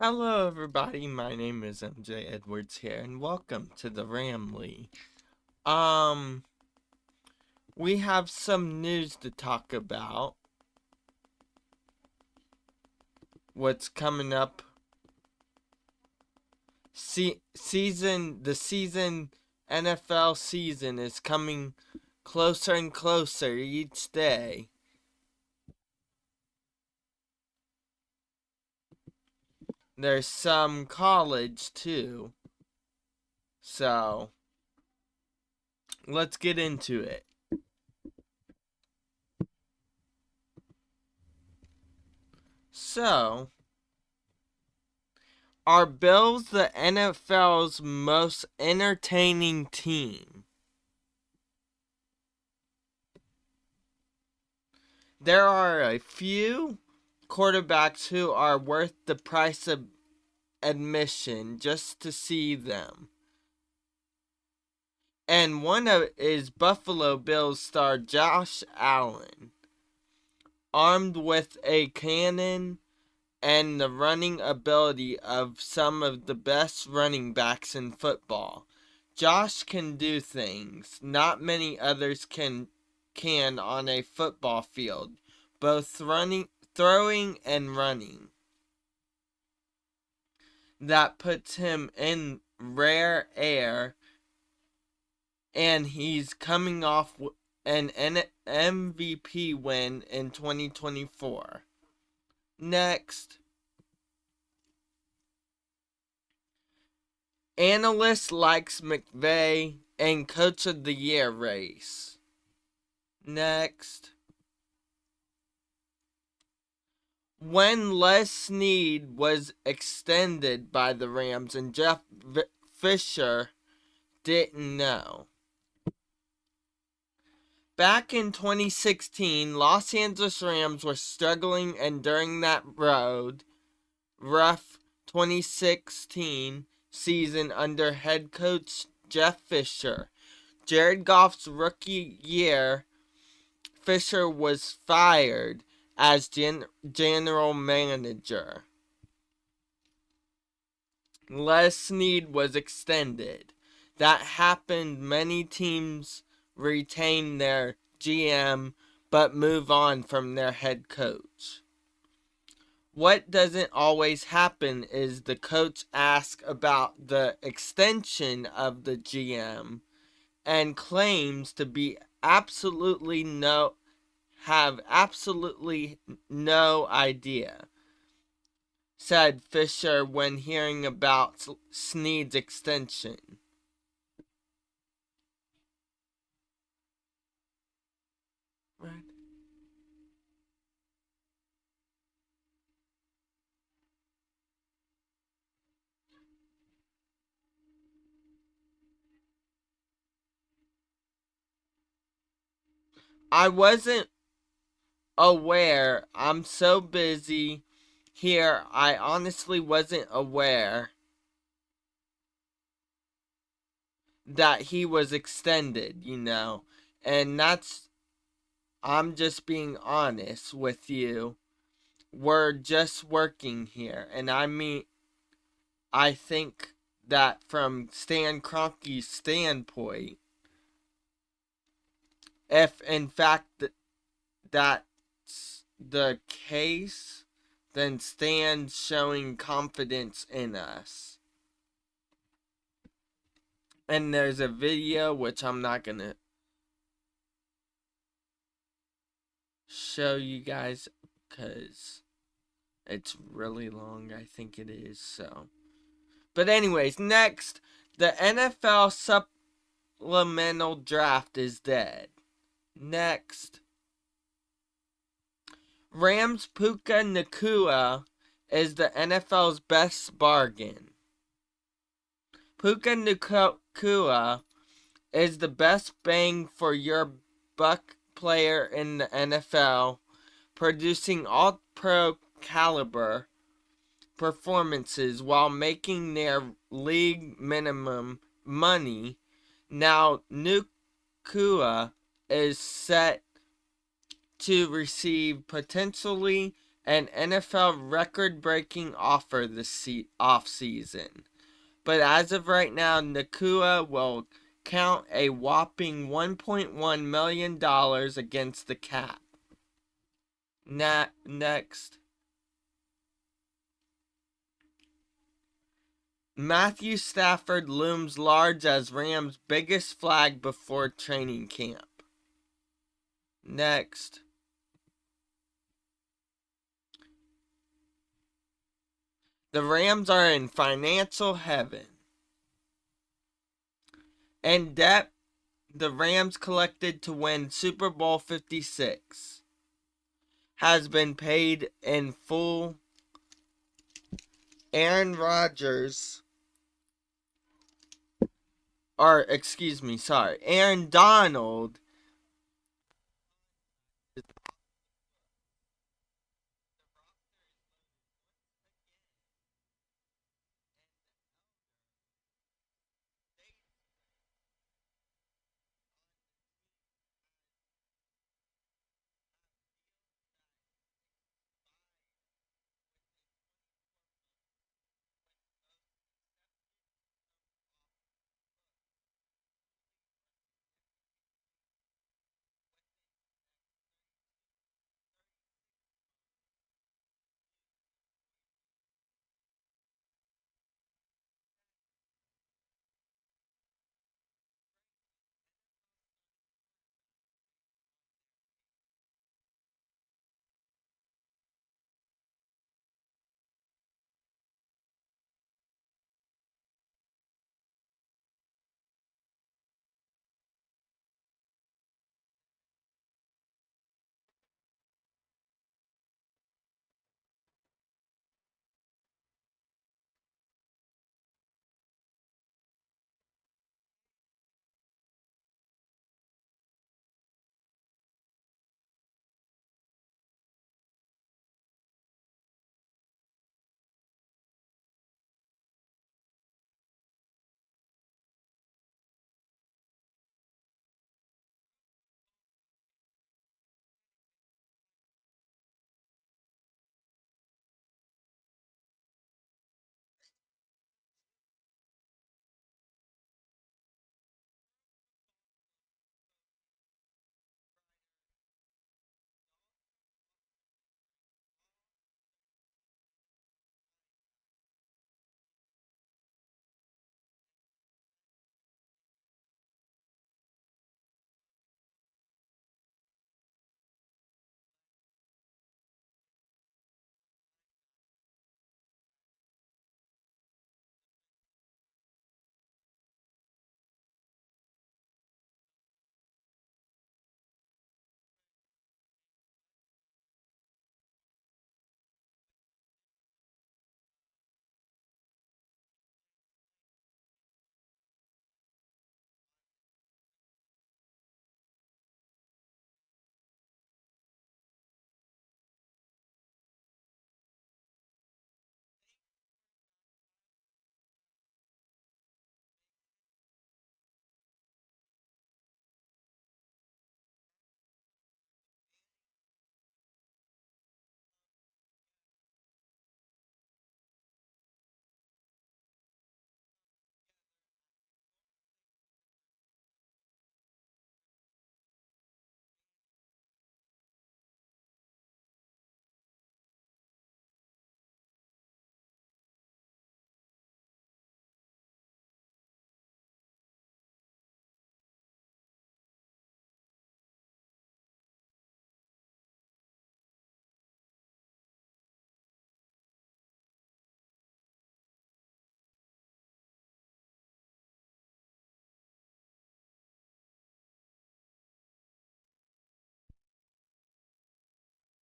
Hello everybody, my name is MJ Edwards here, and welcome to the Ramley. Um, we have some news to talk about. What's coming up? The NFL season is coming closer and closer each day. There's some college too. So, let's get into it. So, are Bills the NFL's most entertaining team? There are a few quarterbacks who are worth the price of admission just to see them. And one of is Buffalo Bills star Josh Allen, armed with a cannon and the running ability of some of the best running backs in football. Josh can do things not many others can on a football field, both throwing and running. That puts him in rare air, and he's coming off an MVP win in 2024. Next, analyst likes McVay and Coach of the Year race. Next, when Les Snead was extended by the Rams and Jeff Fisher didn't know. Back in 2016, Los Angeles Rams were struggling, and during that rough 2016 season under head coach Jeff Fisher, Jared Goff's rookie year, Fisher was fired as general manager. Les Snead was extended. That happened. Many teams retain their GM but move on from their head coach. What doesn't always happen is the coach asks about the extension of the GM and claims to be have absolutely no idea, said Fisher when hearing about Snead's extension. Right. I wasn't aware. I'm so busy here. I honestly wasn't aware that he was extended, And I'm just being honest with you. We're just working here. And I think that from Stan Kroenke's standpoint, if in fact that's the case, then Stan's showing confidence in us. And there's a video which I'm not gonna show you guys because it's really long. I think it is, so. But anyways, next, the NFL supplemental draft is dead. Next, Rams Puka Nacua is the NFL's best bargain. Puka Nacua is the best bang for your buck player in the NFL, producing all-pro caliber performances while making their league minimum money. Now, Nacua is set to receive potentially an NFL record-breaking offer this off-season. But as of right now, Nakua will count a whopping $1.1 million against the cap. Next. Matthew Stafford looms large as Rams' biggest flag before training camp. Next. The Rams are in financial heaven. In debt, the Rams collected to win Super Bowl 56 has been paid in full. Aaron Donald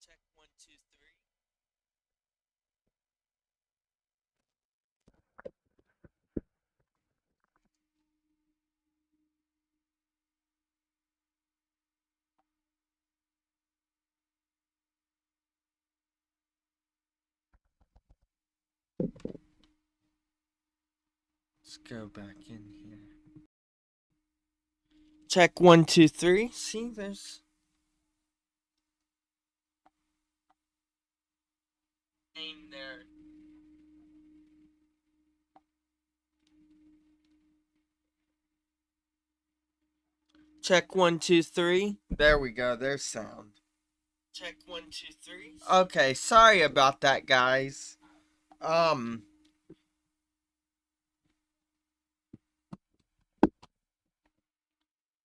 check 1 2 3. Let's go back in here. Check 1 2 3. See, there's there. Check 1 2 3. There we go. There's sound. Check 1 2 3. Okay, sorry about that, guys.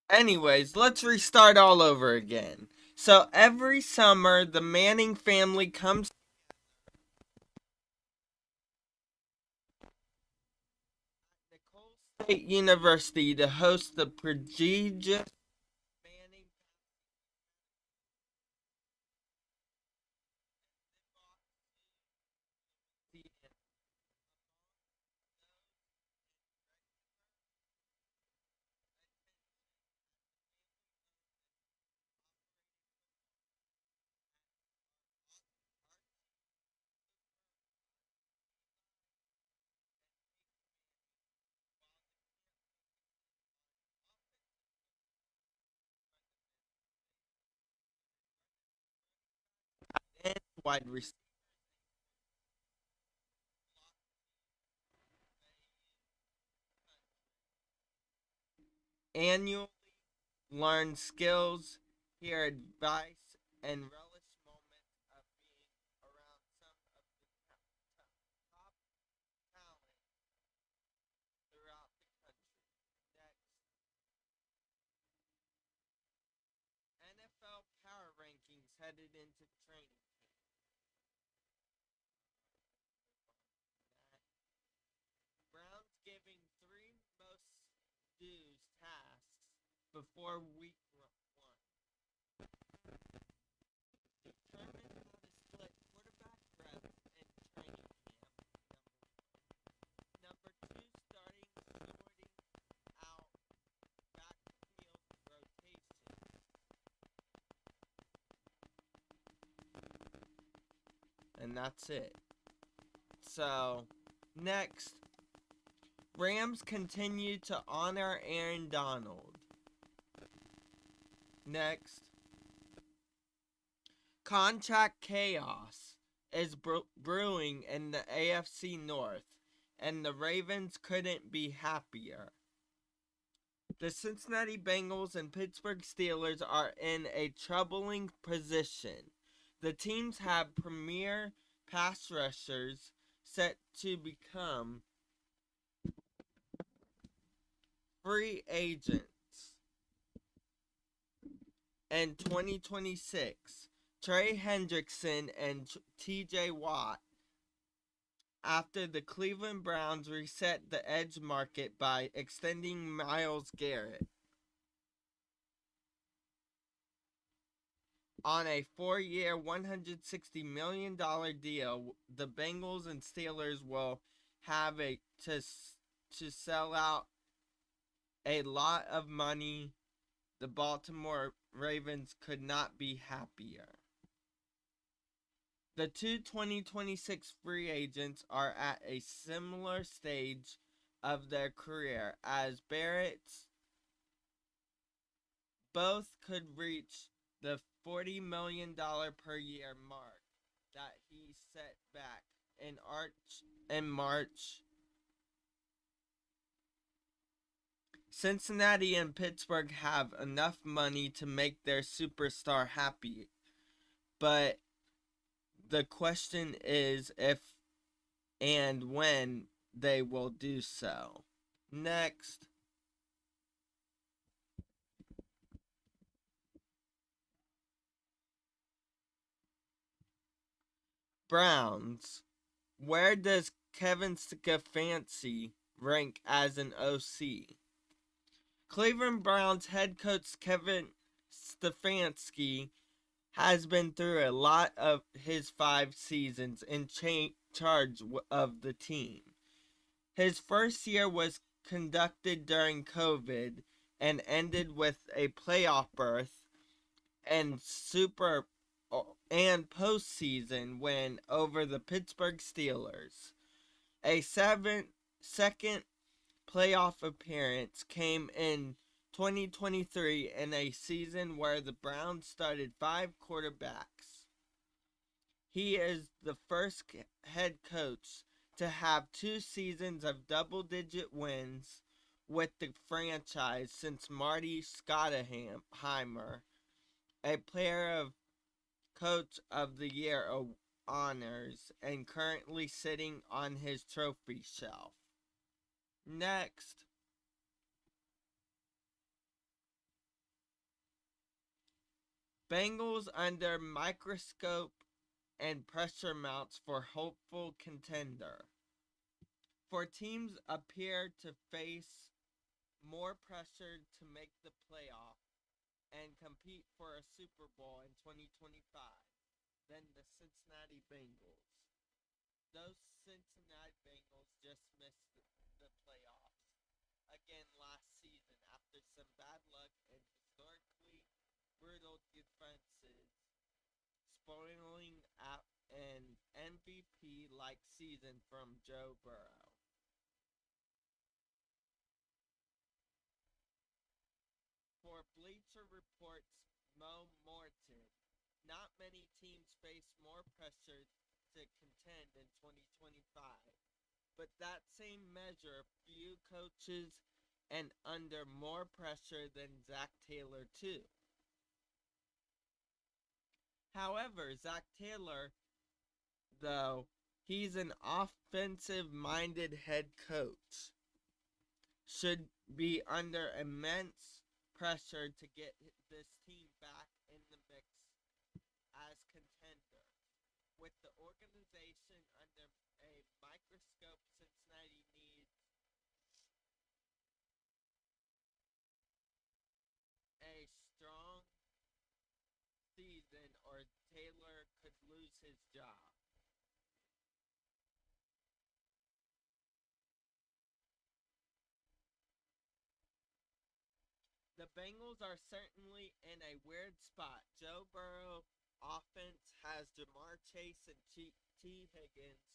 Anyways, let's restart all over again. So every summer, the Manning family comes to Nicole State University to host the prestigious Manning season. And wide receiver annually learn skills, hear advice, and relish moments of being around some of the top talent throughout the country. Next, NFL power rankings headed into training camp. Browns giving three most dues tasks before week 1. Determine how to split quarterback reps in training camp. Number 2, starting sorting out backfield rotation. And that's it. So, next, Rams continue to honor Aaron Donald. Next, contract chaos is brewing in the AFC North, and the Ravens couldn't be happier. The Cincinnati Bengals and Pittsburgh Steelers are in a troubling position. The teams have premier pass rushers set to become free agents in 2026. Trey Hendrickson and TJ Watt, after the Cleveland Browns reset the edge market by extending Myles Garrett on a 4-year, $160 million deal. The Bengals and Steelers will have to sell out a lot of money. The Baltimore Ravens could not be happier. The two 2026 free agents are at a similar stage of their career as Barrett's. Both could reach the $40 million per year mark that he set back in March. Cincinnati and Pittsburgh have enough money to make their superstar happy, but the question is if and when they will do so. Next, Browns. Where does Kevin Stefanski rank as an OC? Cleveland Browns head coach Kevin Stefanski has been through a lot of his 5 seasons in charge of the team. His first year was conducted during COVID and ended with a playoff berth and postseason win over the Pittsburgh Steelers. A second playoff appearance came in 2023 in a season where the Browns started 5 quarterbacks. He is the first head coach to have 2 seasons of double-digit wins with the franchise since Marty Schottenheimer, a player of Coach of the Year honors and currently sitting on his trophy shelf. Next, Bengals under microscope and pressure mounts for hopeful contender. For teams appear to face more pressure to make the playoff and compete for a Super Bowl in 2025 than the Cincinnati Bengals. Those Cincinnati Bengals just missed the playoffs again last season after some bad luck and historically brutal defenses, spoiling an MVP-like season from Joe Burrow. For Bleacher Report's Mo Morton, not many teams face more pressure to contend in 2025, but that same measure, few coaches and under more pressure than Zach Taylor too. However, Zach Taylor, though, he's an offensive-minded head coach, should be under immense pressure to get this team back in the mix as contender. With the organization under a microscope, Cincinnati needs a strong season or Taylor could lose his job. The Bengals are certainly in a weird spot. Joe Burrow offense has Jamar Chase and T. Higgins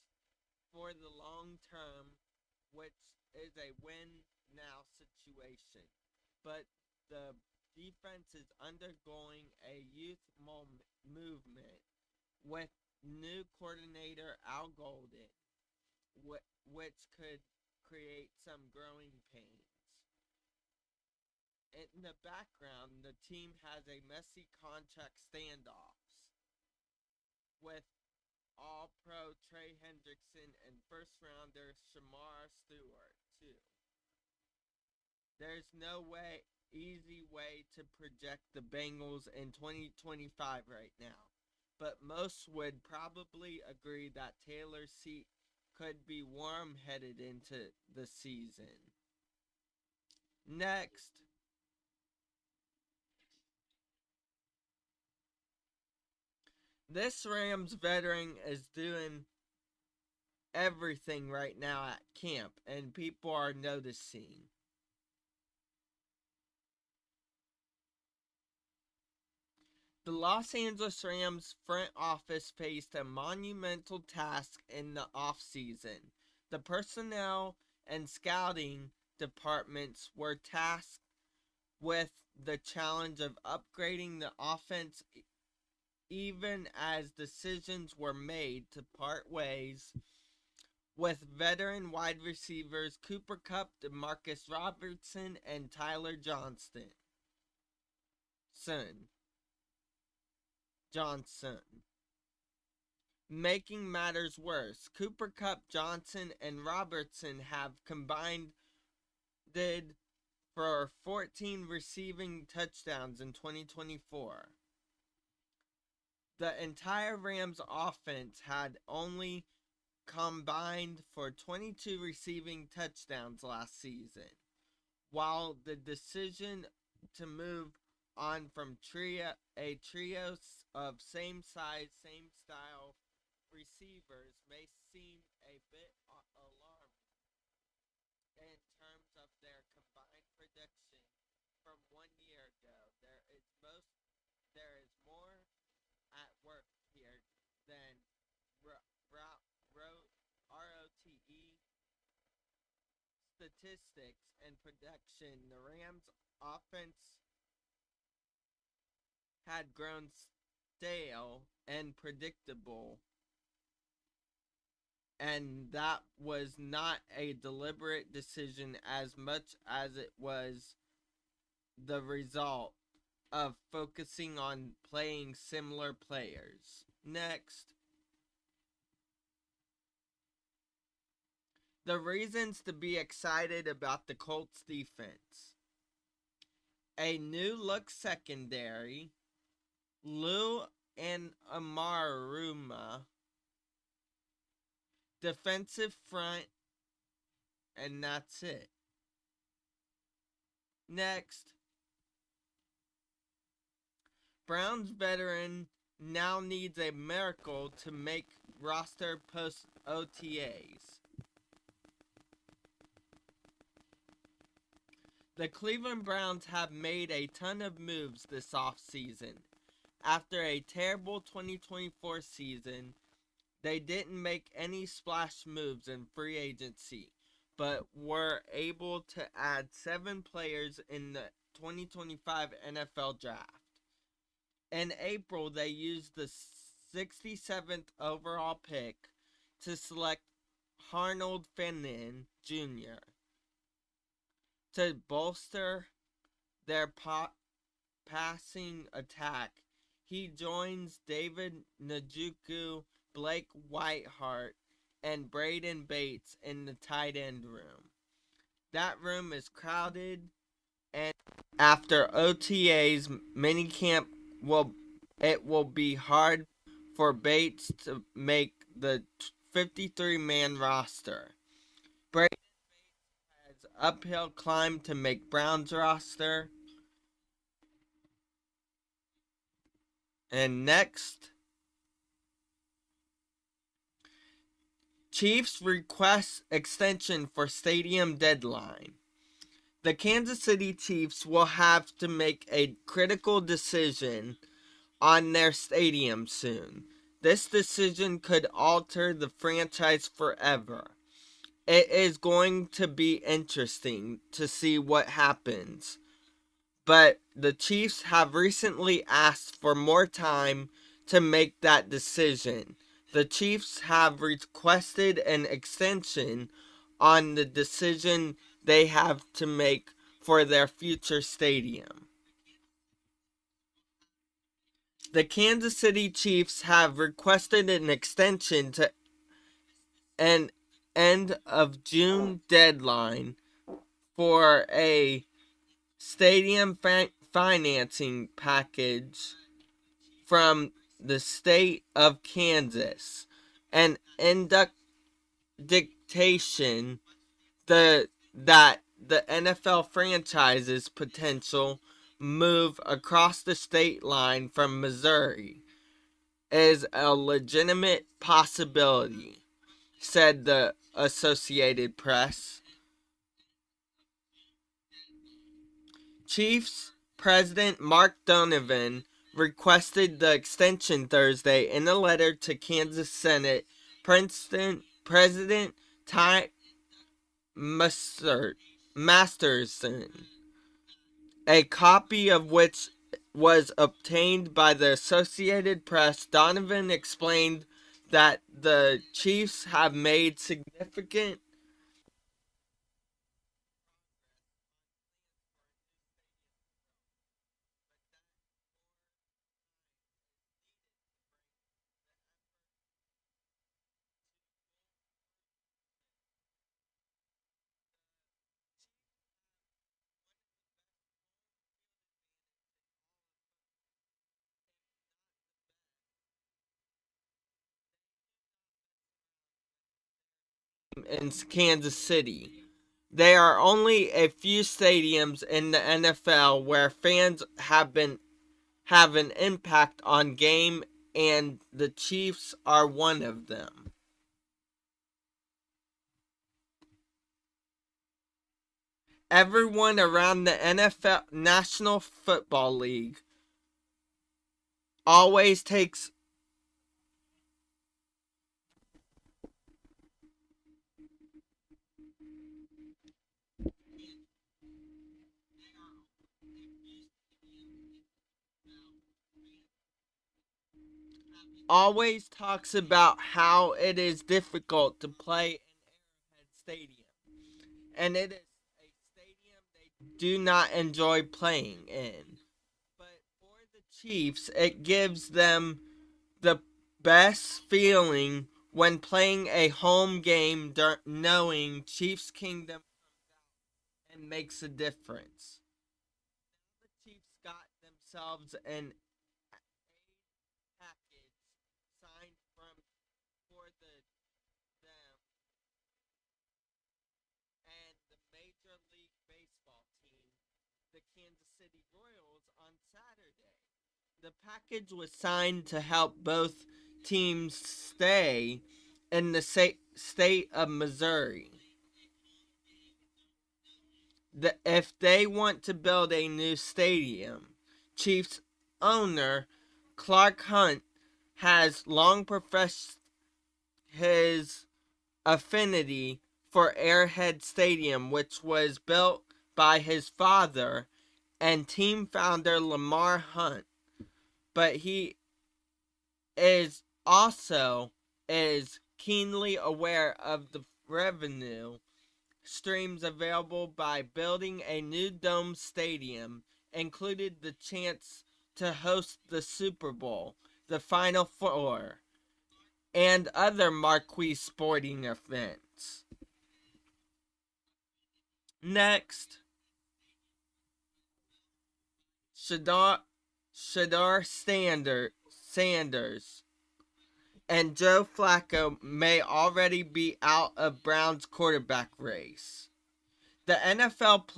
for the long term, which is a win now situation. But the defense is undergoing a youth movement with new coordinator Al Golden, which could create some growing pains. In the background, the team has a messy contract standoffs with All-Pro Trey Hendrickson and first-rounder Shamar Stewart, too. There's no easy way to project the Bengals in 2025 right now, but most would probably agree that Taylor's seat could be warm headed into the season. Next, this Rams veteran is doing everything right now at camp, and people are noticing. The Los Angeles Rams front office faced a monumental task in the offseason. The personnel and scouting departments were tasked with the challenge of upgrading the offense even as decisions were made to part ways with veteran wide receivers Cooper Kupp, DeMarcus Robertson, and Tyler Johnson. Making matters worse, Cooper Kupp, Johnson, and Robertson have combined for 14 receiving touchdowns in 2024. The entire Rams offense had only combined for 22 receiving touchdowns last season, while the decision to move on from a trio of same size, same style receivers may seem a bit alarming in terms of their combined production from 1 year ago. There is more at work here than ROTE statistics and production. The Rams offense had grown stale and predictable, and that was not a deliberate decision as much as it was the result of focusing on playing similar players. Next, the reasons to be excited about the Colts defense: a new look secondary, Lou and Amaruma, defensive front, and that's it. Next, Browns veteran now needs a miracle to make roster post OTAs. The Cleveland Browns have made a ton of moves this offseason. After a terrible 2024 season, they didn't make any splash moves in free agency, but were able to add 7 players in the 2025 NFL Draft. In April, they used the 67th overall pick to select Arnold Fannin Jr. to bolster their passing attack. He joins David Njoku, Blake Whiteheart, and Braden Bates in the tight end room. That room is crowded, and after OTA's minicamp will be hard for Bates to make the 53-man roster. Braden has uphill climb to make Browns roster. And next, Chiefs request extension for stadium deadline. The Kansas City Chiefs will have to make a critical decision on their stadium soon. This decision could alter the franchise forever. It is going to be interesting to see what happens. But the Chiefs have recently asked for more time to make that decision. The Chiefs have requested an extension on the decision they have to make for their future stadium. The Kansas City Chiefs have requested an extension to an end of June deadline for a stadium financing package from the state of Kansas, an dictation that the NFL franchise's potential move across the state line from Missouri is a legitimate possibility, said the Associated Press. Chiefs President Mark Donovan requested the extension Thursday in a letter to Kansas Senate President Ty Masterson, a copy of which was obtained by the Associated Press. Donovan explained that the Chiefs have made significant in Kansas City. There are only a few stadiums in the NFL where fans have an impact on game, and the Chiefs are one of them. Everyone around the NFL National Football League always takes always talks about how it is difficult to play in Arrowhead Stadium, and it is a stadium they do not enjoy playing in. But for the Chiefs, it gives them the best feeling when playing a home game, knowing Chiefs Kingdom and makes a difference. The Chiefs got themselves an package signed from for them and the Major League Baseball team, the Kansas City Royals, on Saturday. The package was signed to help both teams stay in the state of Missouri. If they want to build a new stadium, Chiefs owner Clark Hunt has long professed his affinity for Arrowhead Stadium, which was built by his father and team founder Lamar Hunt. But he is also is keenly aware of the revenue streams available by building a new dome stadium, included the chance to host the Super Bowl, the Final Four, and other marquee sporting events. Next, Shadar Sanders and Joe Flacco may already be out of Browns quarterback race. The NFL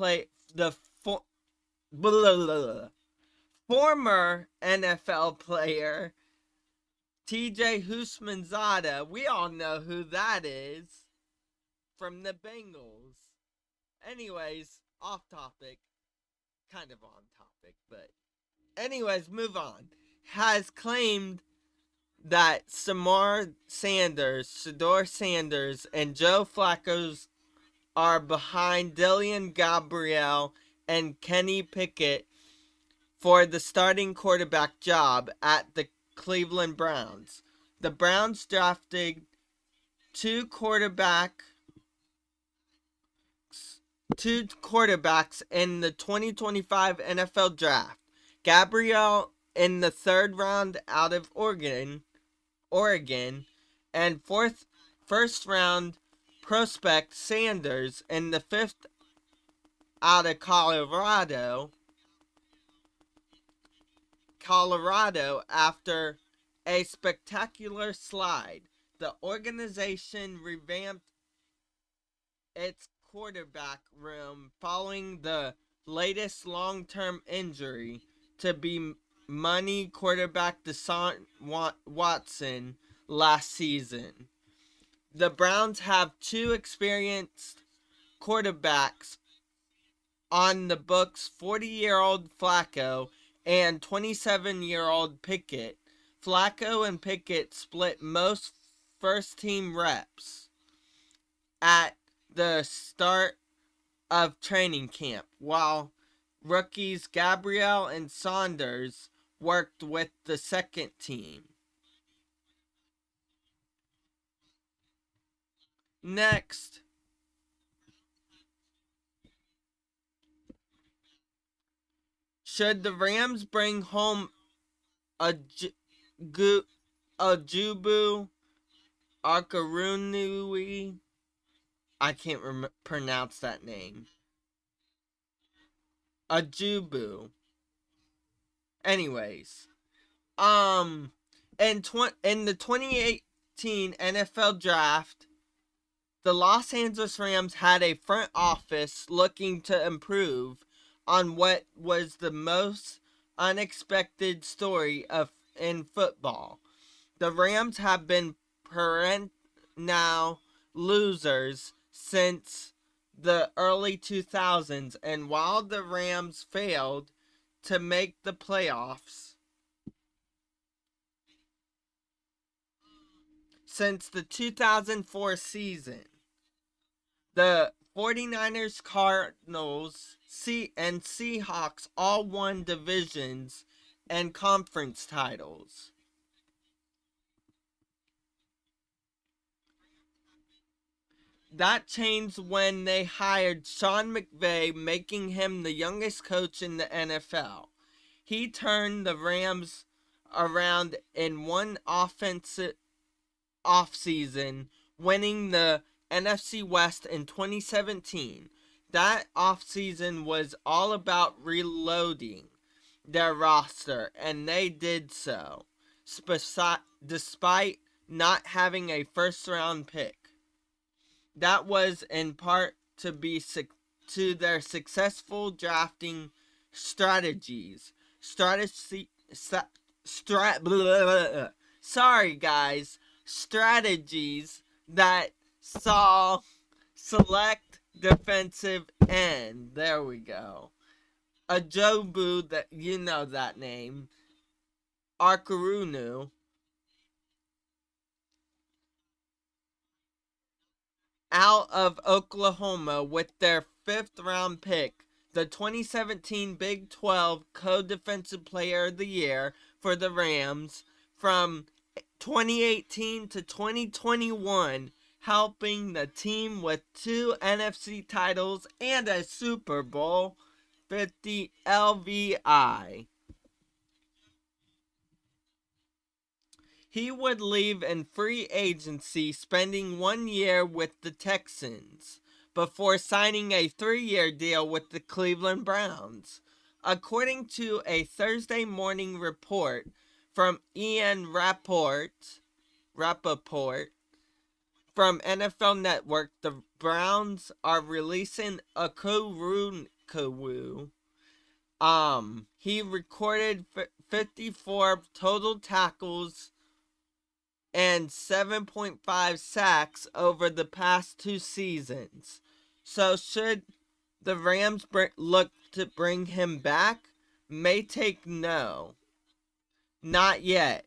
former NFL player TJ Houshmandzadeh, we all know who that is, from the Bengals. Anyways, off topic, kind of on topic, but anyways, move on. Has claimed that Shador Sanders, and Joe Flacco's are behind Dillon Gabriel and Kenny Pickett for the starting quarterback job at the Cleveland Browns. The Browns drafted two quarterbacks in the 2025 NFL Draft. Gabriel in the third round out of Oregon, and first round prospect Sanders in the fifth out of Colorado after a spectacular slide. The organization revamped its quarterback room following the latest long-term injury to be money quarterback Deshaun Watson last season. The Browns have two experienced quarterbacks on the books, 40-year-old Flacco and 27-year-old Pickett. Flacco and Pickett split most first-team reps at the start of training camp, while rookies Gabriel and Saunders worked with the second team. Next, should the Rams bring home Ajubu Akarunui? I can't pronounce that name. Ajubu. Anyways, in the 2018 NFL Draft, the Los Angeles Rams had a front office looking to improve on what was the most unexpected story in football. The Rams have been perennial losers since the early 2000s, and while the Rams failed to make the playoffs since the 2004 season, the 49ers, Cardinals, and Seahawks all won divisions and conference titles. that changed when they hired Sean McVay, making him the youngest coach in the NFL. He turned the Rams around in one offensive offseason, winning the NFC West in 2017. That offseason was all about reloading their roster, and they did so, despite not having a first round pick. That was in part to their successful drafting strategies. Strategy, blah, blah, blah. Sorry, guys. Strategies that saw select defensive end. There we go. Ajobu, that you know that name. Arkarunu out of Oklahoma with their fifth round pick, the 2017 Big 12 Co-Defensive Player of the Year for the Rams from 2018 to 2021, helping the team with 2 NFC titles and a Super Bowl 50 LVI. He would leave in free agency, spending 1 year with the Texans before signing a 3-year deal with the Cleveland Browns. According to a Thursday morning report from Ian Rappaport from NFL Network, the Browns are releasing Okoronkwo. He recorded 54 total tackles and 7.5 sacks over the past 2 seasons. So should the Rams look to bring him back? May take no. Not yet.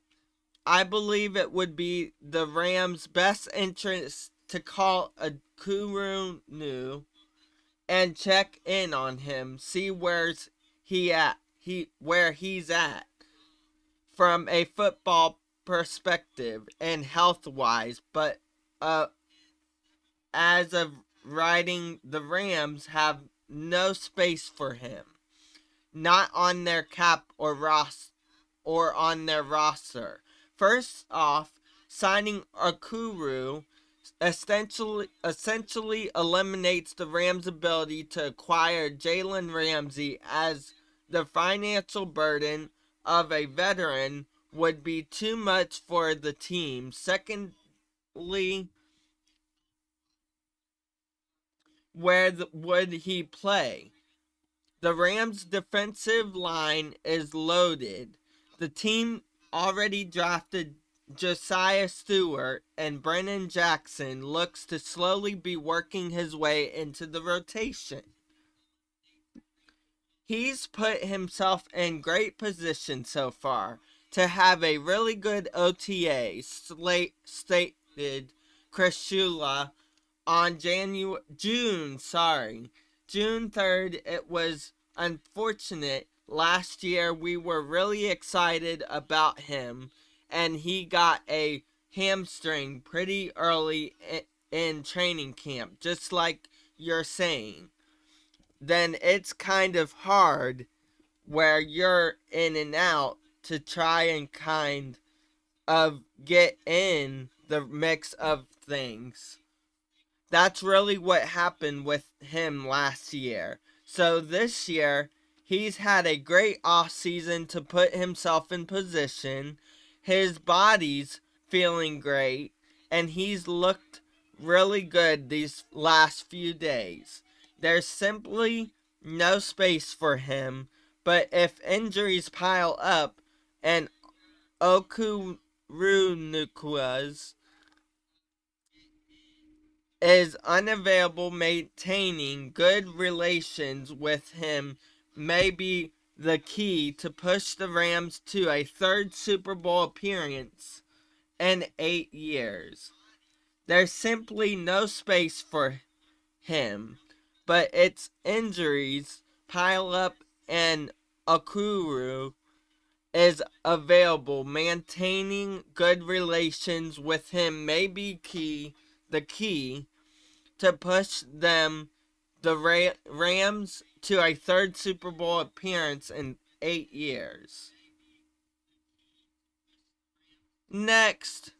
I believe it would be the Rams' best interest to call Okoronkwo and check in on him, see where he's at from a football perspective and health-wise, but as of writing, the Rams have no space for him, not on their cap or on their roster. First off, signing Okoronkwo essentially eliminates the Rams' ability to acquire Jalen Ramsey, as the financial burden of a veteran would be too much for the team. Secondly, where would he play? The Rams' defensive line is loaded. The team already drafted Josiah Stewart, and Brennan Jackson looks to slowly be working his way into the rotation. He's put himself in great position so far to have a really good OTA, stated Chris Shula on June 3rd. It was unfortunate. Last year we were really excited about him, and he got a hamstring pretty early in training camp, just like you're saying. Then it's kind of hard where you're in and out to try and kind of get in the mix of things. That's really what happened with him last year. So this year, he's had a great offseason to put himself in position. His body's feeling great, and he's looked really good these last few days. There's simply no space for him, but if injuries pile up and Okoronkwo is unavailable, maintaining good relations with him may be the key to push the Rams to a 3rd Super Bowl appearance in 8 years. There's simply no space for him, but its injuries pile up and Okoronkwo is available. Maintaining good relations with him may be the key to push them, the Rams, to a third Super Bowl appearance in 8 years. Next,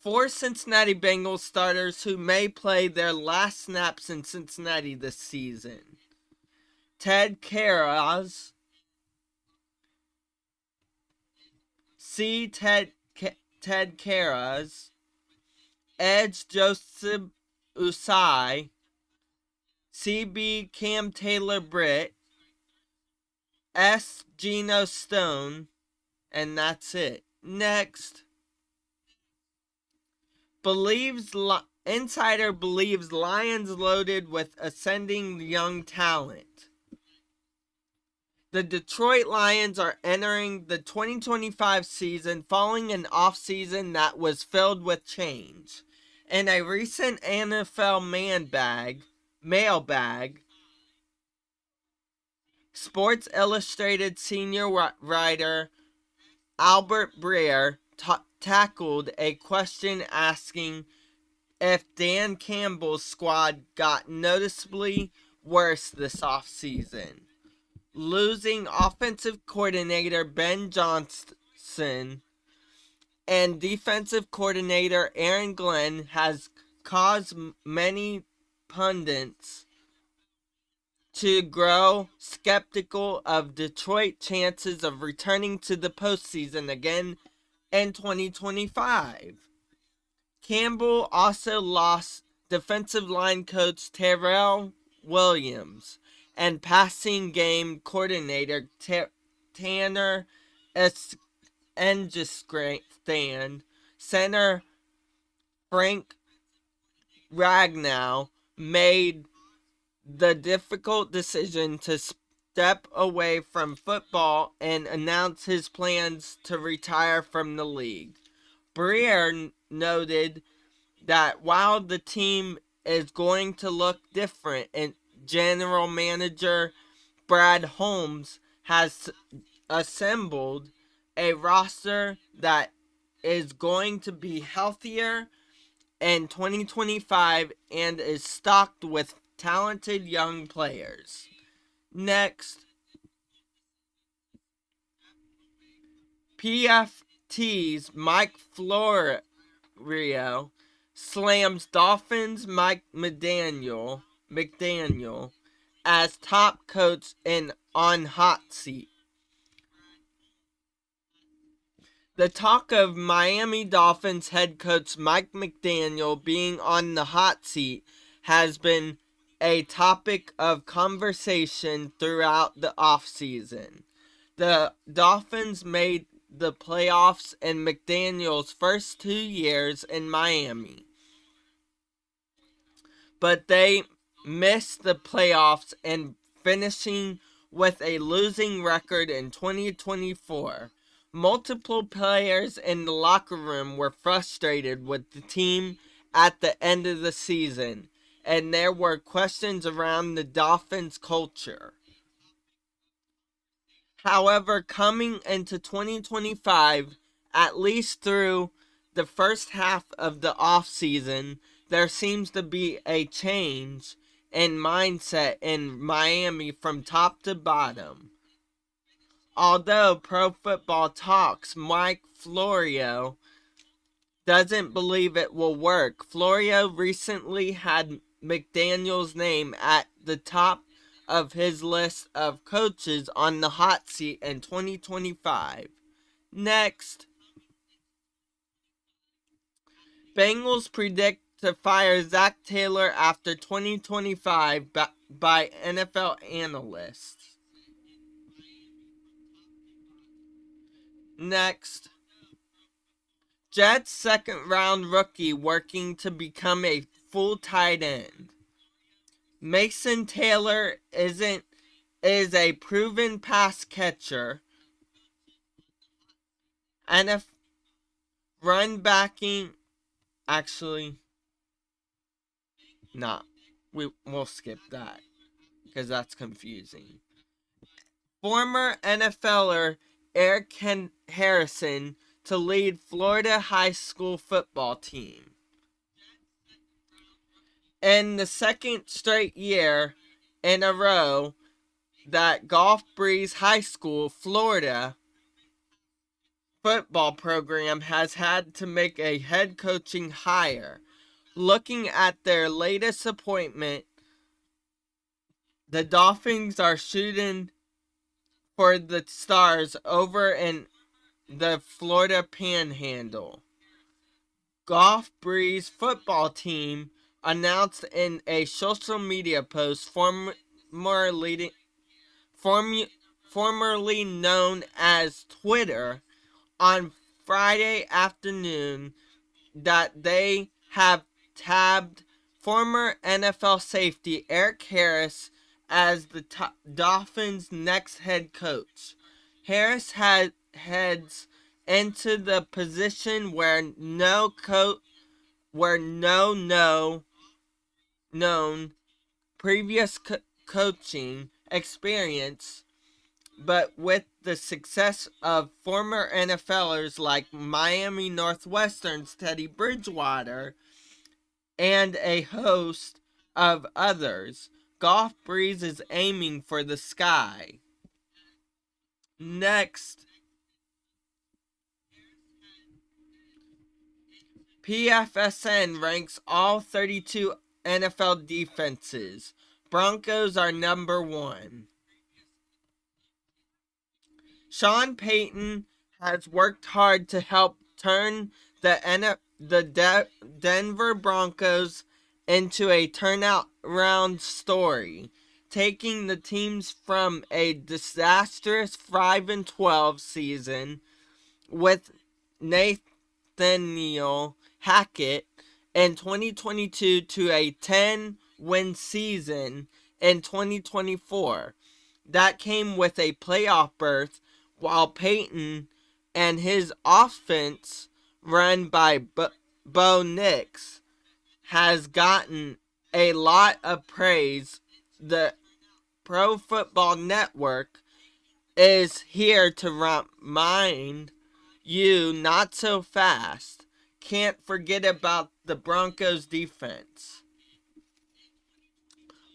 4 Cincinnati Bengals starters who may play their last snaps in Cincinnati this season. Ted Karras, C. Ted Karras, Edge Joseph Usai, CB Cam Taylor Britt, S. Geno Stone, and that's it. Next, insider believes Lions loaded with ascending young talent. The Detroit Lions are entering the 2025 season following an offseason that was filled with change. In a recent NFL mailbag, Sports Illustrated senior writer Albert Breer tackled a question asking if Dan Campbell's squad got noticeably worse this offseason. Losing offensive coordinator Ben Johnson and defensive coordinator Aaron Glenn has caused many pundits to grow skeptical of Detroit's chances of returning to the postseason again in 2025. Campbell also lost defensive line coach Terrell Williams and passing game coordinator Tanner Engestan. Center Frank Ragnow made the difficult decision to step away from football and announce his plans to retire from the league. Breer noted that while the team is going to look different, and general manager Brad Holmes has assembled a roster that is going to be healthier in 2025 and is stocked with talented young players. Next, PFT's Mike Florio slams Dolphins Mike McDaniel as top coach on hot seat. The talk of Miami Dolphins head coach Mike McDaniel being on the hot seat has been a topic of conversation throughout the offseason. The Dolphins made the playoffs in McDaniel's first 2 years in Miami, but they missed the playoffs and finishing with a losing record in 2024. Multiple players in the locker room were frustrated with the team at the end of the season, and there were questions around the Dolphins' culture. However, coming into 2025, at least through the first half of the offseason, there seems to be a change in mindset in Miami from top to bottom. Although Pro Football Talks' Mike Florio doesn't believe it will work, Florio recently had McDaniel's name at the top of his list of coaches on the hot seat in 2025. Next, Bengals predict to fire Zach Taylor after 2025 by NFL analysts. Next, Jets second round rookie working to become a full tight end. Mason Taylor is a proven pass catcher and a run backing. Actually, nah, we'll skip that because that's confusing. Former NFLer Eric Harrison to lead Florida high school football team. in the second straight year in a row that Gulf Breeze High School, Florida football program has had to make a head coaching hire. Looking at their latest appointment, the Dolphins are shooting for the stars over in the Florida Panhandle. Gulf Breeze football team announced in a social media post formerly known as Twitter on Friday afternoon that they have tabbed former NFL safety Eric Harris as the Dolphins' next head coach. Harris heads into the position where no known previous coaching experience, but with the success of former NFLers like Miami Northwestern's Teddy Bridgewater and a host of others, Gulf Breeze is aiming for the sky. Next, PFSN ranks all 32 NFL defenses. Broncos are number 1. Sean Payton has worked hard to help turn the Denver Broncos into a turnaround story, taking the teams from a disastrous 5-12 season with Nathaniel Hackett in 2022 to a 10-win season in 2024. That came with a playoff berth, while Peyton and his offense, run by Bo Nix, has gotten a lot of praise. The Pro Football Network is here to remind you not so fast. Can't forget about the Broncos defense.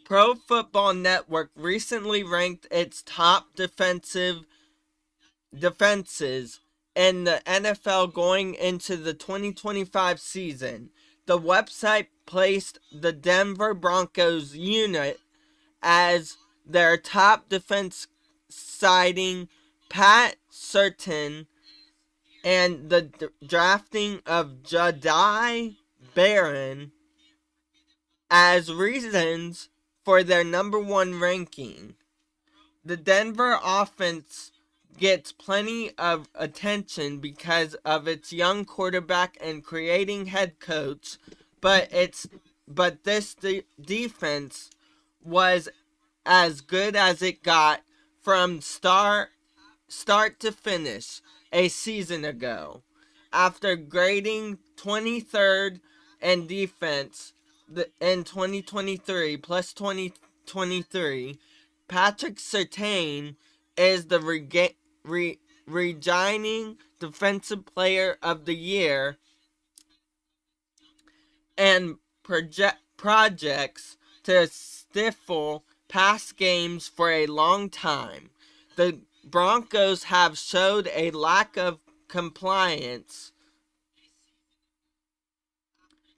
Pro Football Network recently ranked its top defenses in the NFL going into the 2025 season. The website placed the Denver Broncos unit as their top defense, citing Pat Surtain and the drafting of Jahdae Barron as reasons for their number 1 ranking. The Denver offense gets plenty of attention because of its young quarterback and creating head coach, but this defense was as good as it got from start to finish a season ago. After grading 23rd in defense in 2023 plus 2023, Patrick Surtain is the reigning Defensive Player of the Year and projects to stifle past games for a long time. The Broncos have showed a lack of compliance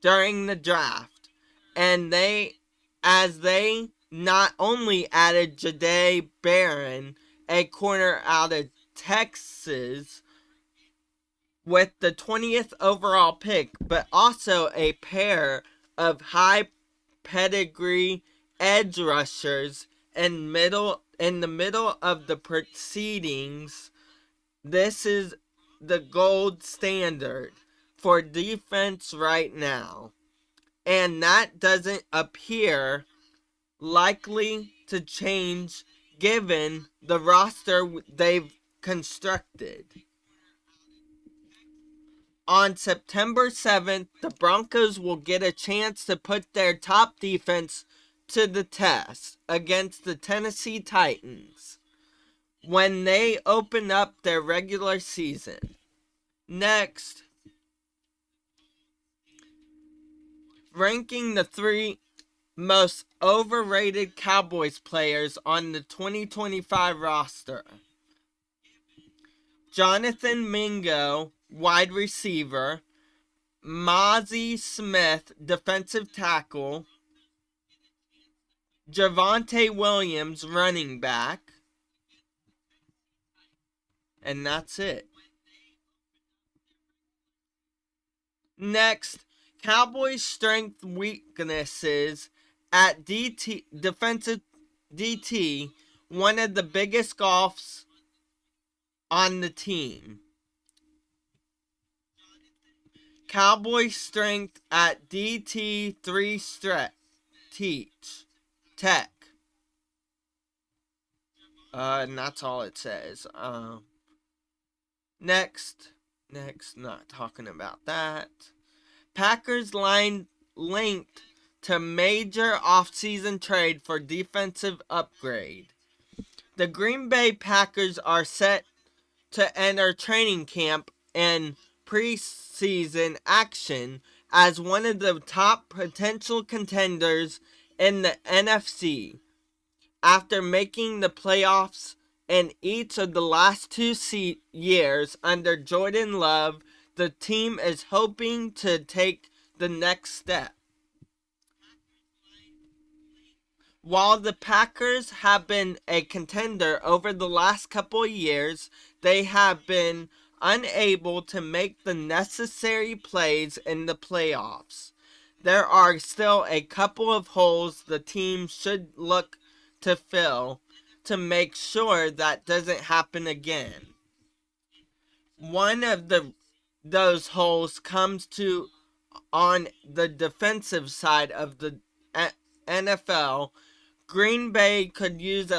during the draft, and they not only added Jahdae Barron, a corner out of Texas, with the 20th overall pick, but also a pair of high pedigree edge rushers in the middle of the proceedings. This is the gold standard for defense right now, and that doesn't appear likely to change given the roster they've constructed. On September 7th, the Broncos will get a chance to put their top defense to the test against the Tennessee Titans when they open up their regular season. Next, ranking the most overrated Cowboys players on the 2025 roster: Jonathan Mingo, wide receiver; Mozzie Smith, defensive tackle; Javonte Williams, running back. And that's it. Next, Cowboys' strength weaknesses at DT, defensive DT, one of the biggest gulfs on the team. Cowboys' strength at DT 3 tech. And that's all it says. Next, not talking about that. Packers line linked to major offseason trade for defensive upgrade. The Green Bay Packers are set to enter training camp and preseason action as one of the top potential contenders in the NFC. After making the playoffs in each of the last 2 years under Jordan Love, the team is hoping to take the next step. While the Packers have been a contender over the last couple of years, they have been unable to make the necessary plays in the playoffs. There are still a couple of holes the team should look to fill to make sure that doesn't happen again. One of those holes comes to on the defensive side of the NFL. Green Bay could use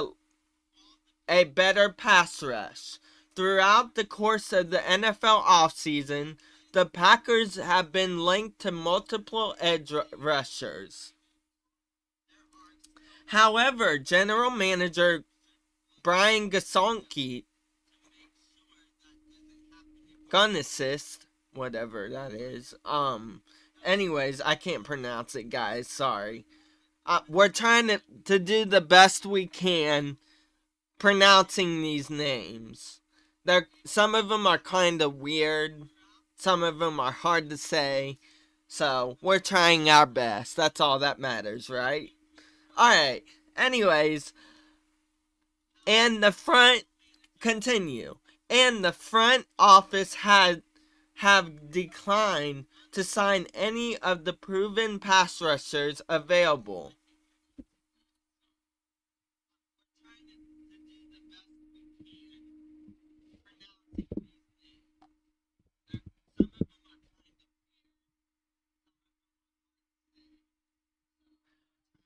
a better pass rush. Throughout the course of the NFL offseason, the Packers have been linked to multiple edge rushers. However, General Manager Brian Gutekunst, whatever that is. Anyways, I can't pronounce it, guys. Sorry. We're trying to do the best we can pronouncing these names. Some of them are kind of weird. Some of them are hard to say. So, we're trying our best. That's all that matters, right? Alright. Anyways. And the front office have declined to sign any of the proven pass rushers available.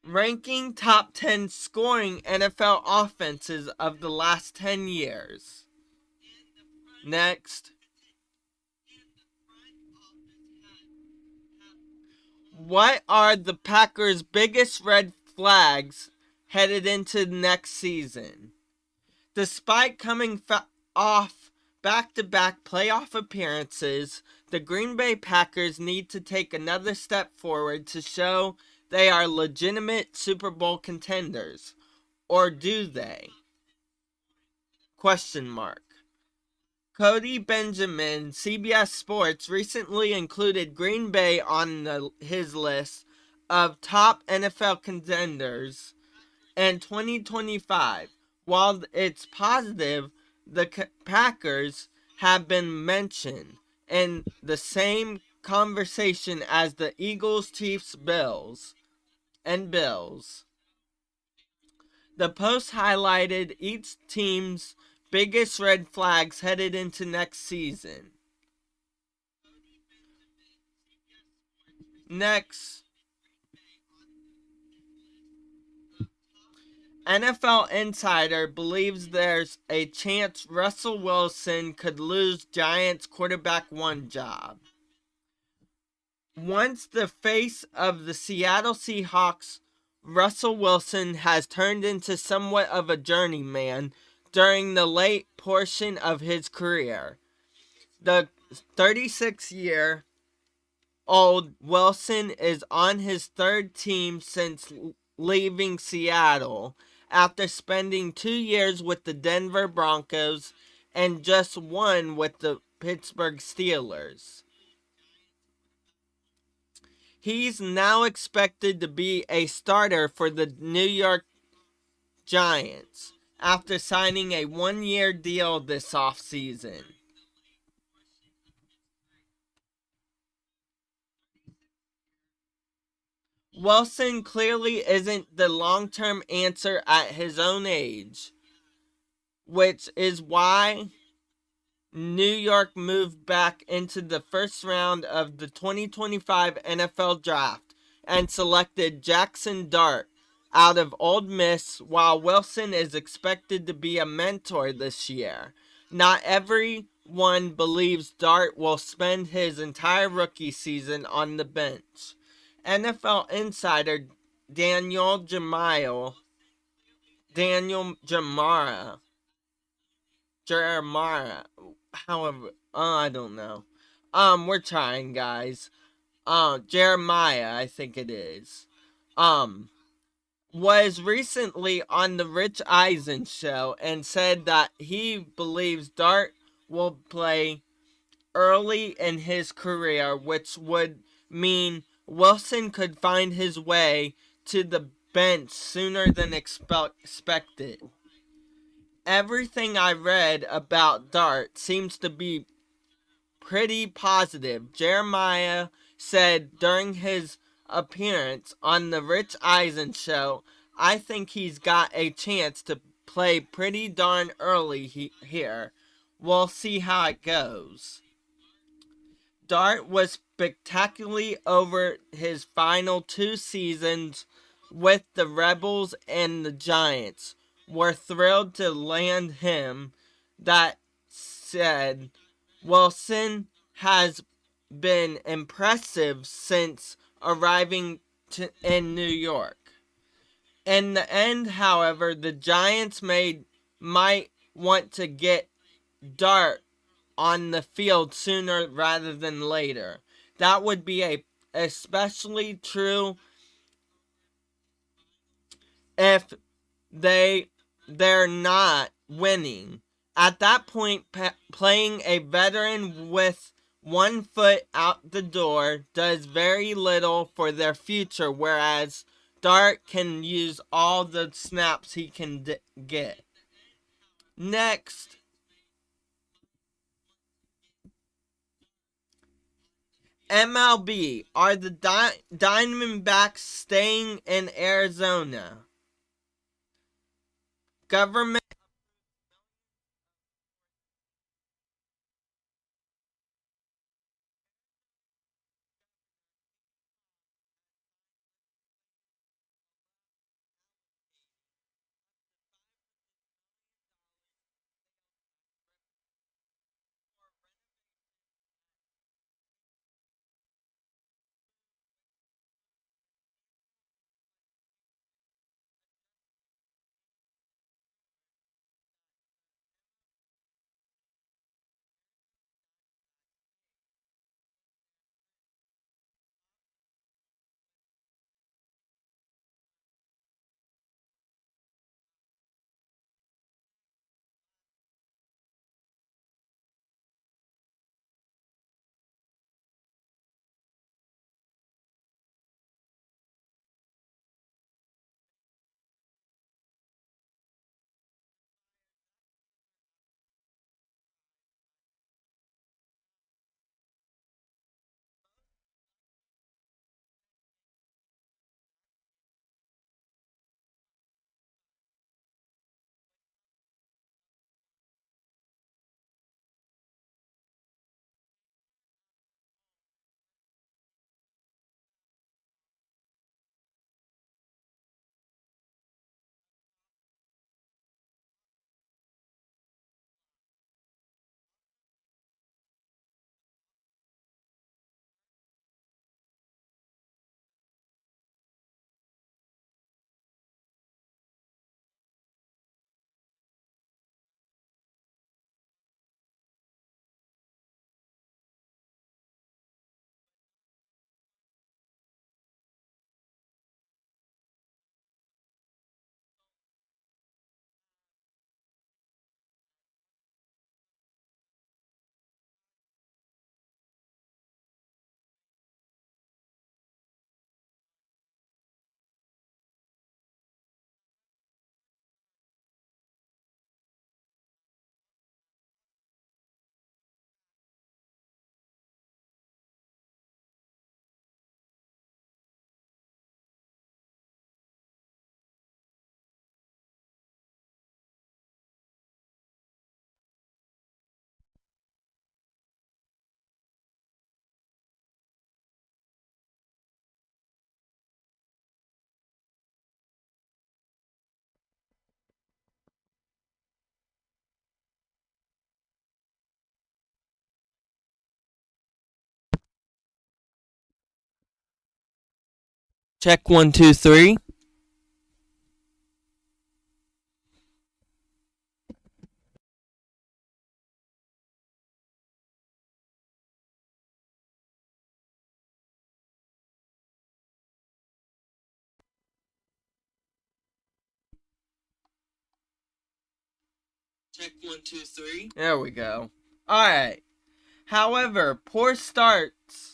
Ranking top 10 scoring NFL offenses of the last 10 years. Next. What are the Packers' biggest red flags headed into next season? Despite coming off back-to-back playoff appearances, the Green Bay Packers need to take another step forward to show they are legitimate Super Bowl contenders. Or do they? Question mark. Cody Benjamin, CBS Sports, recently included Green Bay on his list of top NFL contenders in 2025. While it's positive, the Packers have been mentioned in the same conversation as the Eagles, Chiefs, Bills. The post highlighted each team's biggest red flags headed into next season. Next. NFL Insider believes there's a chance Russell Wilson could lose Giants quarterback 1 job. Once the face of the Seattle Seahawks, Russell Wilson has turned into somewhat of a journeyman during the late portion of his career. The 36-year old Wilson is on his third team since leaving Seattle after spending 2 years with the Denver Broncos and just one with the Pittsburgh Steelers. He's now expected to be a starter for the New York Giants after signing a one-year deal this offseason. Wilson clearly isn't the long-term answer at his own age, which is why New York moved back into the first round of the 2025 NFL Draft and selected Jackson Dart out of Ole Miss, while Wilson is expected to be a mentor this year. Not everyone believes Dart will spend his entire rookie season on the bench. NFL insider Daniel Jeremiah, however, I don't know. We're trying, guys. Jeremiah, I think it is. Was recently on the Rich Eisen show and said that he believes Dart will play early in his career, which would mean Wilson could find his way to the bench sooner than expected. Everything I read about Dart seems to be pretty positive, Jeremiah said during his appearance on the Rich Eisen show. I think he's got a chance to play pretty darn early here. We'll see how it goes. Dart was spectacularly over his final two seasons with the Rebels and the Giants. We're thrilled to land him. That said, Wilson has been impressive since arriving in New York. In the end, however, the Giants might want to get Dart on the field sooner rather than later. That would be especially true if they're not winning. At that point, playing a veteran with one foot out the door does very little for their future, whereas Dart can use all the snaps he can get. Next, MLB. Are the Diamondbacks staying in Arizona? Government Check 1, 2, 3. Check 1, 2, 3. There we go. Alright. However, poor starts.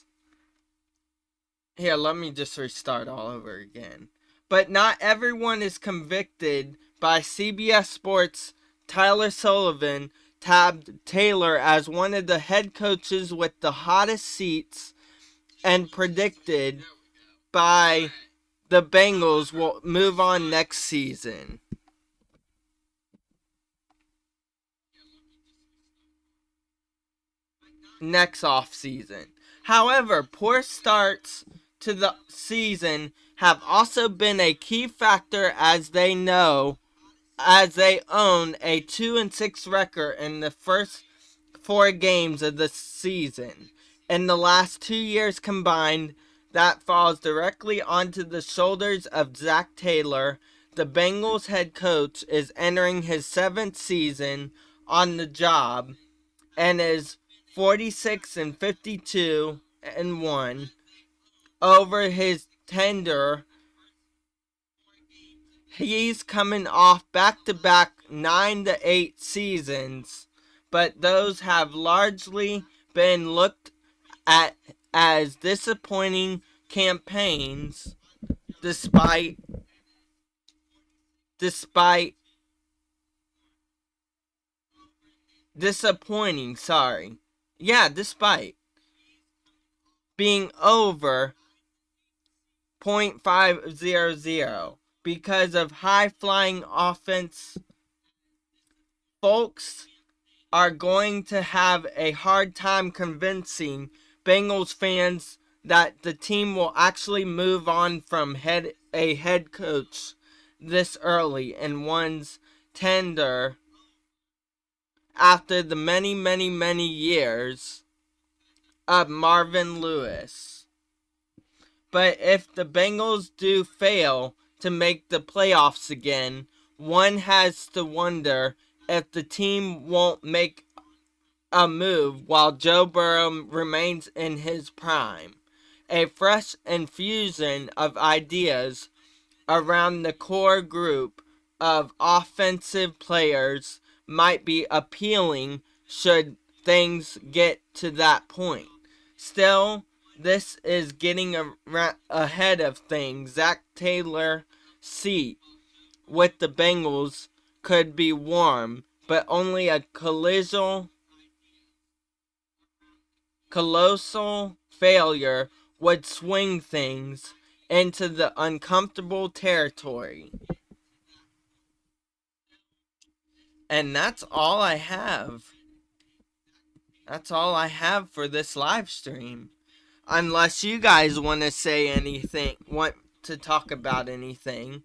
Here, let me just restart all over again. But not everyone is convicted by CBS Sports. Tyler Sullivan tabbed Taylor as one of the head coaches with the hottest seats and predicted by the Bengals will move on next season. Next off season. However, poor starts to the season have also been a key factor as they own a 2-6 record in the first 4 games of the season. In the last 2 years combined, that falls directly onto the shoulders of Zach Taylor. The Bengals head coach is entering his 7th season on the job and is 46-52-1 over his tenure. He's coming off back-to-back 9-8 seasons, but those have largely been looked at as disappointing campaigns despite disappointing, despite being over .500 because of high-flying offense. Folks are going to have a hard time convincing Bengals fans that the team will actually move on from a head coach this early in one's tenure after the many, many, many years of Marvin Lewis. But if the Bengals do fail to make the playoffs again, one has to wonder if the team won't make a move while Joe Burrow remains in his prime. A fresh infusion of ideas around the core group of offensive players might be appealing should things get to that point. Still, this is getting ahead of things. Zach Taylor's seat with the Bengals could be warm, but only a colossal failure would swing things into the uncomfortable territory. And that's all I have. That's all I have for this live stream. Unless you guys want to say anything, want to talk about anything.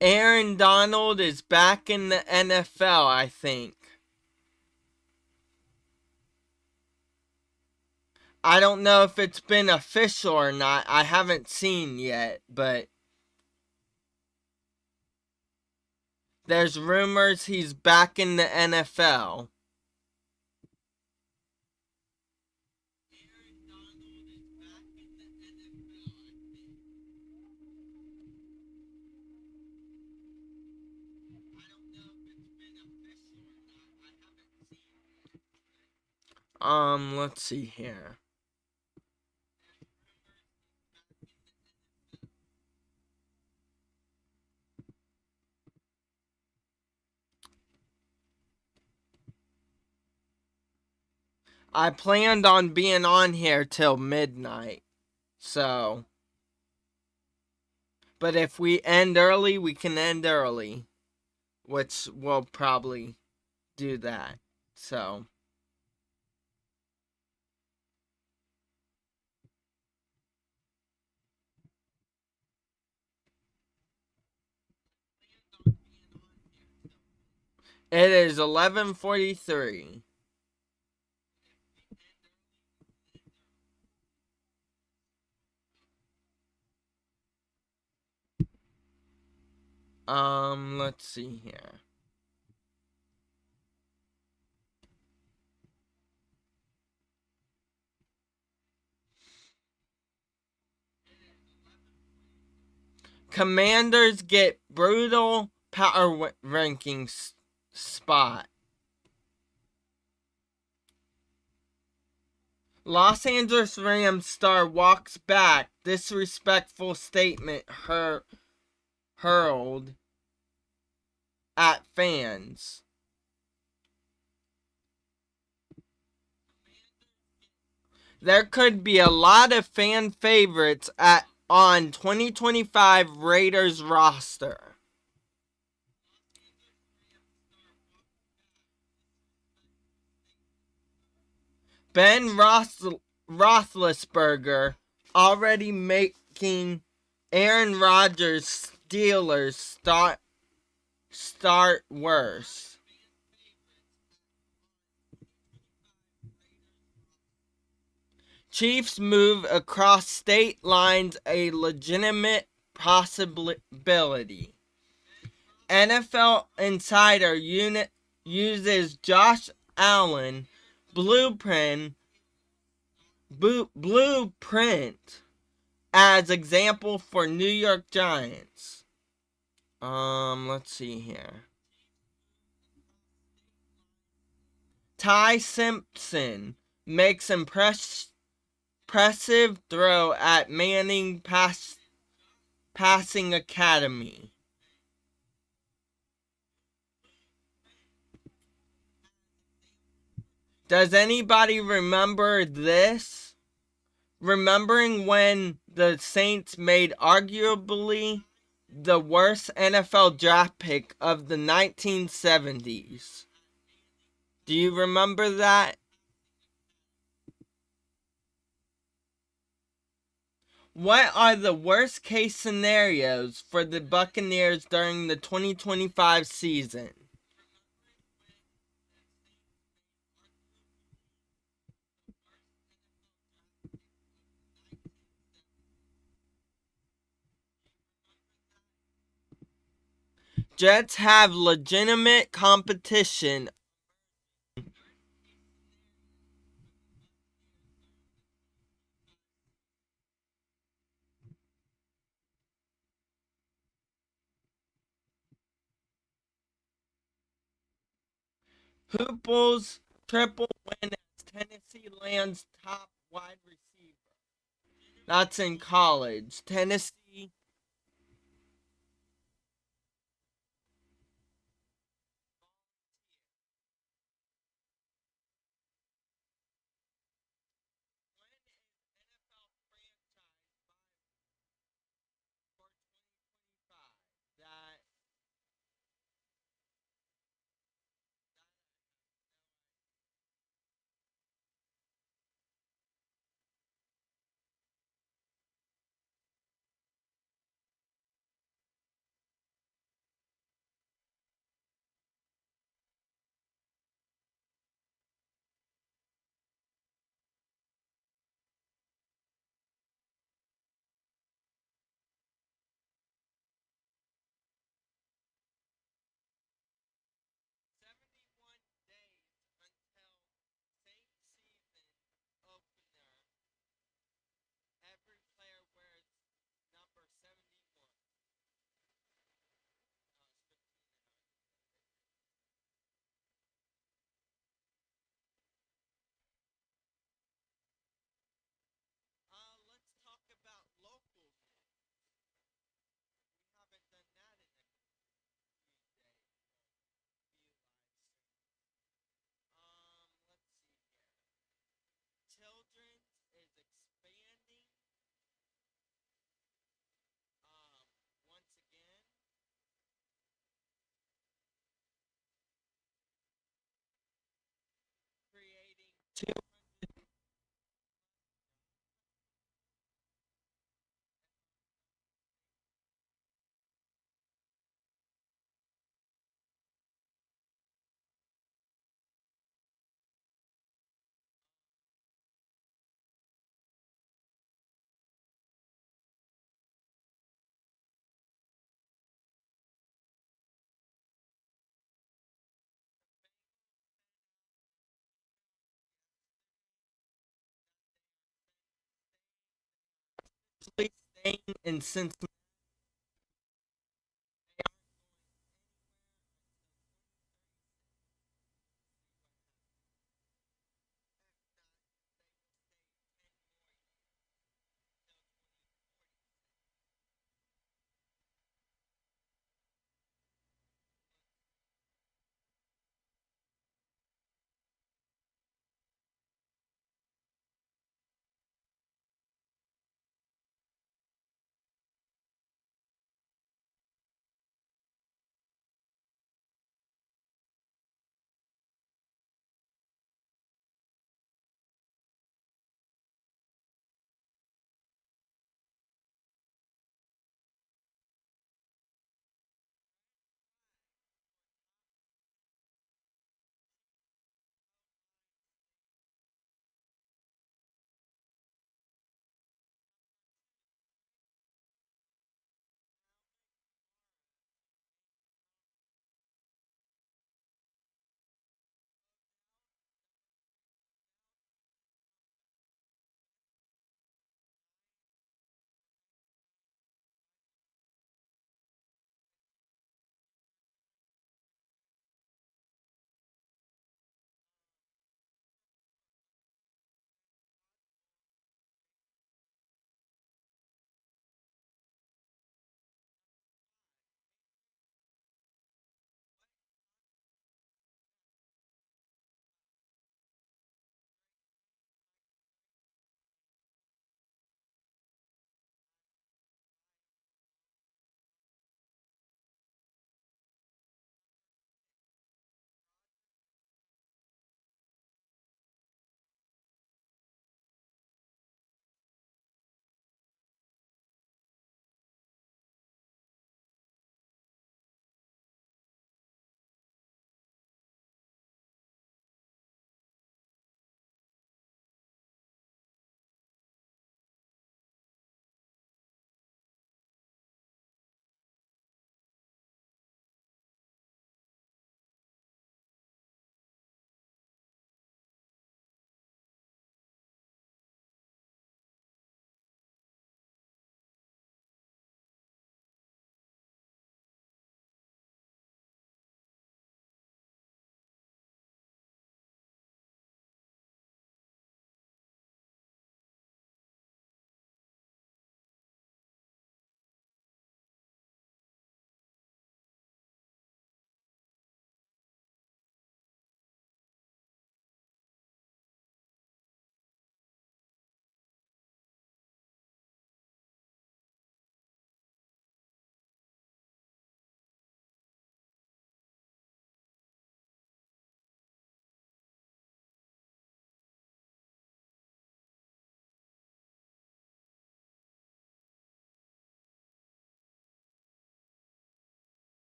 Aaron Donald is back in the NFL, I think. I don't know if it's been official or not. I haven't seen yet, but there's rumors he's back in the NFL. Let's see here. I planned on being on here till midnight. So, but if we end early, we can end early, which we'll probably do that. So, it is 11:43. Let's see here. Commanders get brutal power rankings spot. Los Angeles Rams star walks back. Disrespectful statement hurled at fans. There could be a lot of fan favorites on 2025 Raiders roster. Ben Roethlisberger already making Aaron Rodgers Steelers start worse. Chiefs move across state lines a legitimate possibility. NFL Insider unit uses Josh Allen blueprint as example for New York Giants. Let's see here. Ty Simpson makes impressive throw at Manning Passing Academy. Does anybody remember this? Remembering when the Saints made arguably the worst NFL draft pick of the 1970s. Do you remember that? What are the worst case scenarios for the Buccaneers during the 2025 season? Jets have legitimate competition. Hooples triple win as Tennessee lands top wide receiver. That's in college. Tennessee. That actually staying in Cincinnati.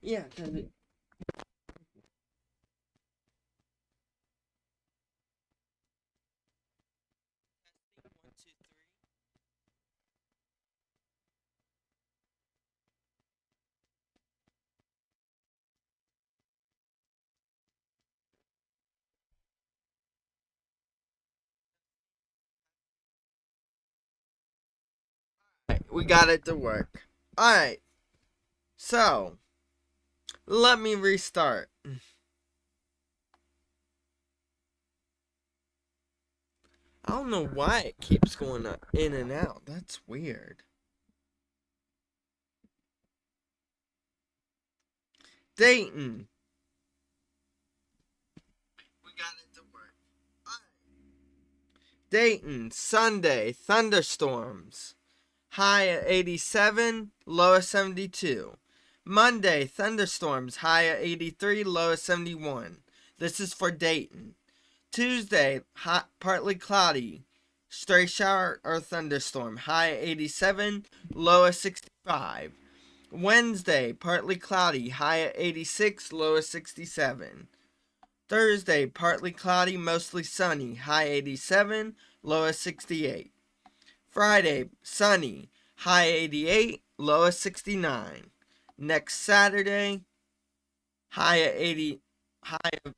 Yeah, 'cause it. One, two, three. Alright, we got it to work. Alright, so let me restart. I don't know why it keeps going in and out. That's weird. Dayton. We got it to work. Dayton, Sunday, thunderstorms. High at 87, low at 72. Monday, thunderstorms. High at 83, low at 71. This is for Dayton. Tuesday, partly cloudy. Stray shower or thunderstorm. High at 87, low at 65. Wednesday, partly cloudy. High at 86, low at 67. Thursday, partly cloudy, mostly sunny. High 87, low at 68. Friday, sunny. High 88, low at 69. Next Saturday, high at 80, high of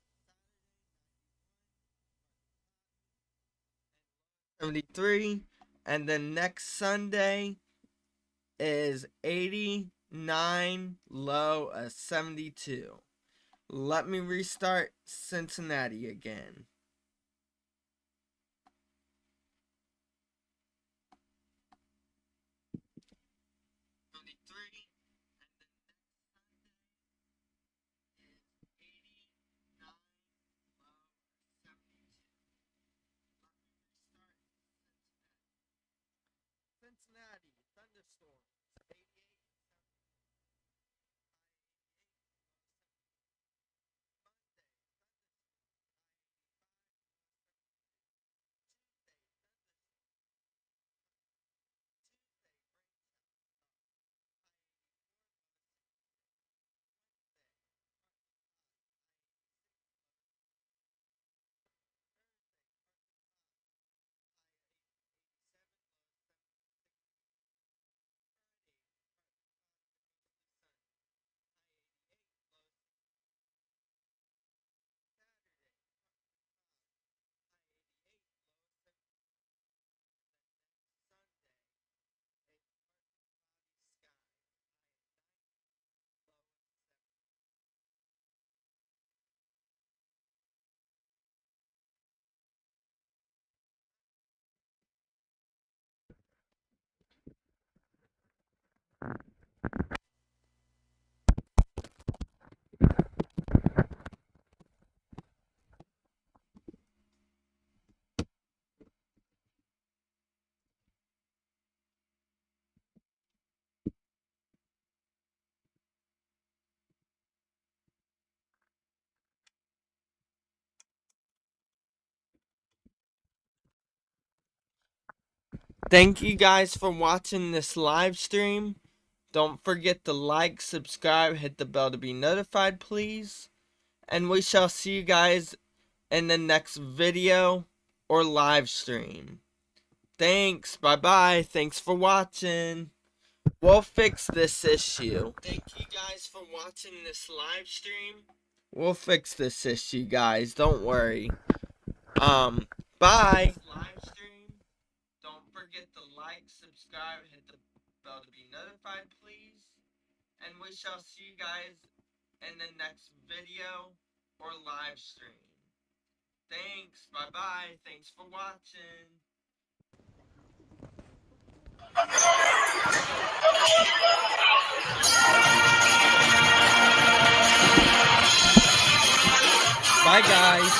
73. And then next Sunday is 89, low of 72. Let me restart Cincinnati again. Cincinnati, thunderstorms, 88. Thank you guys for watching this live stream. Don't forget to like, subscribe, hit the bell to be notified, please. And we shall see you guys in the next video or live stream. Thanks. Bye-bye. Thanks for watching. We'll fix this issue. Thank you guys for watching this live stream. We'll fix this issue, guys. Don't worry. Bye. Live stream. Don't forget to like, subscribe, hit the bell to be notified, please. And we shall see you guys in the next video or live stream. Thanks. Bye-bye. Thanks for watching. Bye, guys.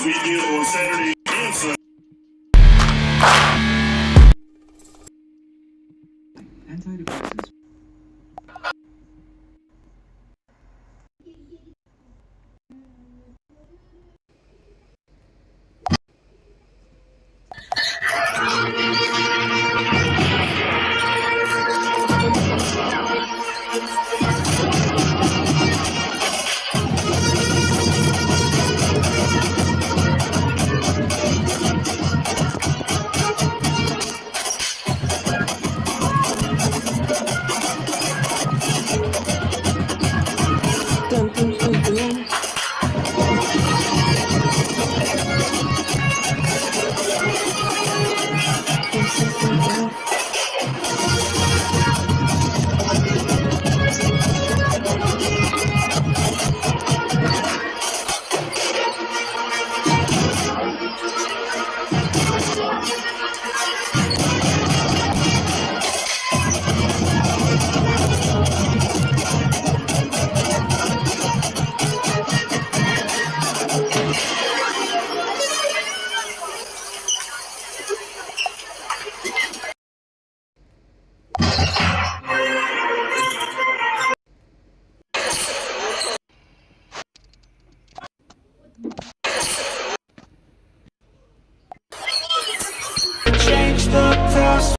we did on Saturday and Sunday. Antidepressants. Dun, dun, dun, dun. Dun, dun, dun, dun. Change the past.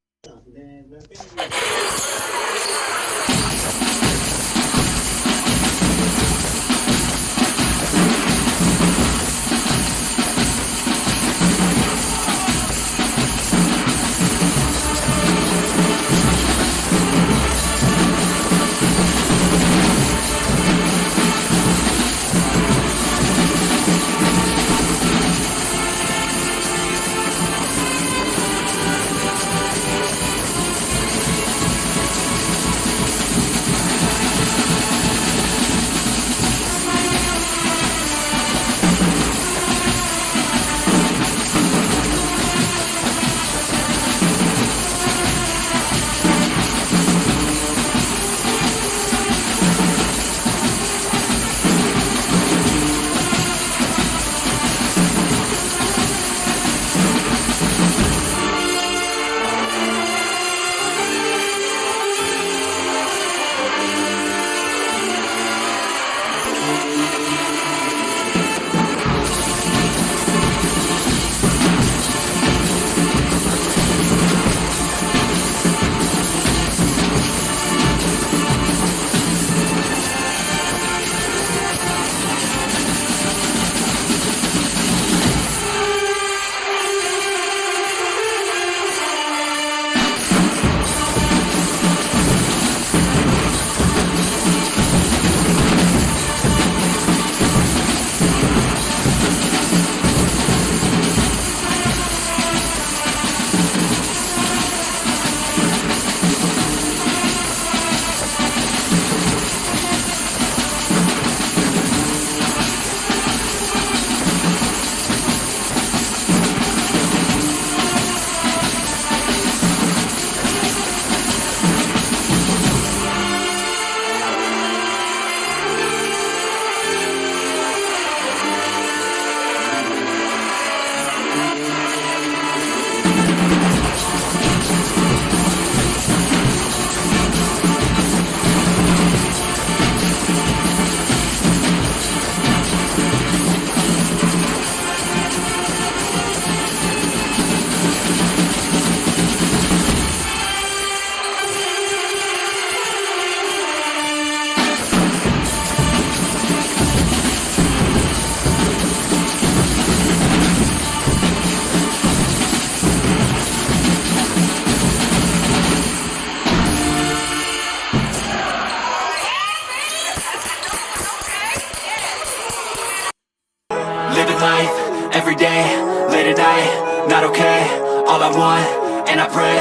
Living life, everyday, late at night, not okay. All I want, and I pray,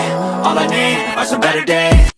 all I need are some better days.